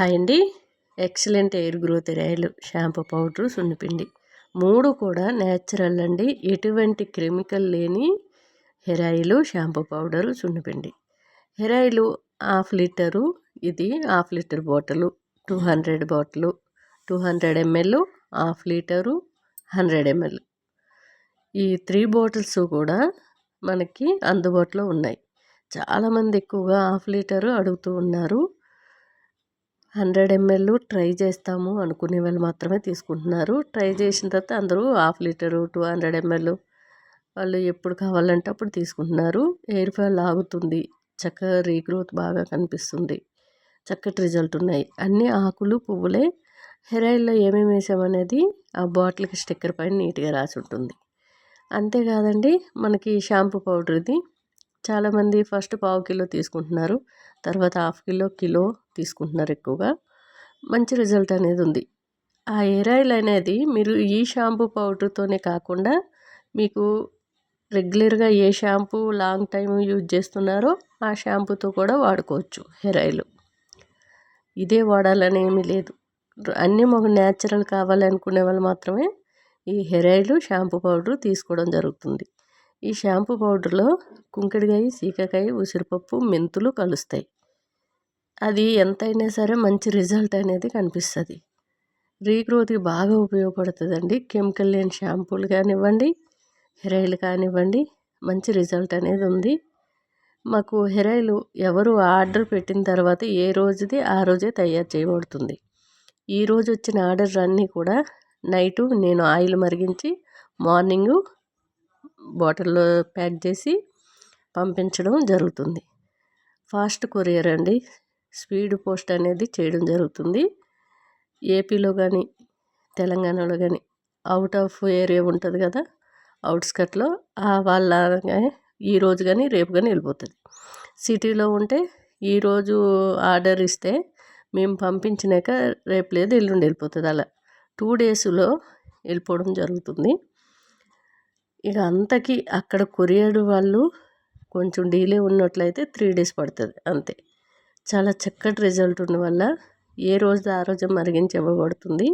Hi అండి. Excellent hair growth hair shampoo powder సున్నిపిండి 3 కూడా న్యాచురల్ అండి. ఎటువంటి కెమికల్ లేని హెయిర్ ఆయిల్ షాంపూ పౌడరు సున్నిపిండి. హెయిర్ ఆయిల్ హాఫ్ లీటరు, ఇది half litre bottle, 200 bottle, 200 ml, half litre, 100 ml. ఈ 3 బాటిల్స్ కూడా మనకి అందుబాటులో ఉన్నాయి. చాలామంది ఎక్కువగా హాఫ్ లీటరు అడుగుతూ ఉన్నారు. 100 ml ట్రై చేస్తాము అనుకునే వాళ్ళు మాత్రమే తీసుకుంటున్నారు. ట్రై చేసిన తర్వాత అందరూ హాఫ్ లీటరు, 200 ml వాళ్ళు ఎప్పుడు కావాలంటే అప్పుడు తీసుకుంటున్నారు. హెయిర్ ఫాల్ ఆగుతుంది, చక్కగా రీగ్రోత్ బాగా కనిపిస్తుంది, చక్కటి రిజల్ట్ ఉన్నాయి. అన్ని ఆకులు పువ్వులే. హెయిర్ ఆయిల్లో ఏమేమి వేసామనేది ఆ బాటిల్కి స్టిక్కర్ పైన నీట్గా రాసి ఉంటుంది. అంతేకాదండి, మనకి షాంపూ పౌడర్ ఇది చాలామంది ఫస్ట్ పావు కిలో తీసుకుంటున్నారు, తర్వాత హాఫ్ కిలో, కిలో తీసుకుంటున్నారు. ఎక్కువగా మంచి రిజల్ట్ అనేది ఉంది. ఆ హెయిర్ ఆయిల్ అనేది మీరు ఈ షాంపూ పౌడర్తోనే కాకుండా మీకు రెగ్యులర్గా ఏ షాంపూ లాంగ్ టైం యూజ్ చేస్తున్నారో ఆ షాంపూతో కూడా వాడుకోవచ్చు. హెయిర్ ఆయిల్ ఇదే వాడాలని ఏమీ లేదు. అన్నీ మాకు న్యాచురల్ కావాలనుకునే వాళ్ళు మాత్రమే ఈ హెయిర్ ఆయిల్ షాంపూ పౌడర్ తీసుకోవడం జరుగుతుంది. ఈ షాంపూ పౌడర్లో కుంకుడుకాయ, సీకాకాయ, ఉసిరిపప్పు, మెంతులు కలుస్తాయి. అది ఎంతైనా సరే మంచి రిజల్ట్ అనేది కనిపిస్తుంది. రీగ్రోత్కి బాగా ఉపయోగపడుతుందండి. కెమికల్ లేని షాంపూలు కానివ్వండి, హెయిర్ ఆయిల్ కానివ్వండి, మంచి రిజల్ట్ అనేది ఉంది. మాకు హెయిర్ ఆయిల్ ఎవరు ఆర్డర్ పెట్టిన తర్వాత ఏ రోజుది ఆ రోజే తయారు చేయబడుతుంది. ఈరోజు వచ్చిన ఆర్డర్ అన్నీ కూడా నైటు నేను ఆయిల్ మరిగించి మార్నింగు బాటిల్లో ప్యాక్ చేసి పంపించడం జరుగుతుంది. ఫాస్ట్ కొరియర్ అండి, స్పీడ్ పోస్ట్ అనేది చేయడం జరుగుతుంది. ఏపీలో కానీ తెలంగాణలో కానీ అవుట్ ఆఫ్ ఏరియా ఉంటుంది కదా, అవుట్స్కట్లో వాళ్ళ ఈరోజు కానీ రేపు కానీ వెళ్ళిపోతుంది. సిటీలో ఉంటే ఈరోజు ఆర్డర్ ఇస్తే మేము పంపించినాక రేపు లేదు ఎల్లుండి వెళ్ళిపోతుంది. అలా 2 daysలో వెళ్ళిపోవడం జరుగుతుంది. ఇక అంతకీ అక్కడ కొరియర్ వాళ్ళు కొంచెం డిలే ఉన్నట్లయితే 3 days పడుతుంది అంతే. చాలా చక్కటి రిజల్ట్ ఉన్న వల్ల ఏ రోజు ఆ రోజు మరిగించి ఇవ్వబడుతుంది.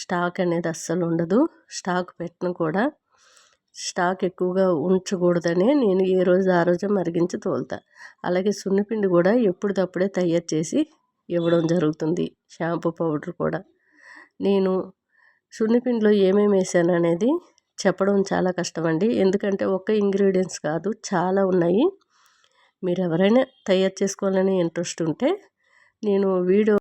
స్టాక్ అనేది అస్సలు ఉండదు. స్టాక్ పెట్టను కూడా, స్టాక్ ఎక్కువగా ఉంచకూడదని నేను ఏ రోజు ఆ రోజు మరిగించి తోలుతా. అలాగే సున్నిపిండి కూడా ఎప్పటికప్పుడే తయారు చేసి ఇవ్వడం జరుగుతుంది. షాంపూ పౌడర్ కూడా నేను సున్నిపిండిలో ఏమేమి వేసాను అనేది చెప్పడం చాలా కష్టమండి. ఎందుకంటే ఒక్క ఇంగ్రీడియంట్స్ కాదు, చాలా ఉన్నాయి. మీరు ఎవరైనా తయారు చేసుకోవాలని ఇంట్రెస్ట్ ఉంటే నేను వీడియో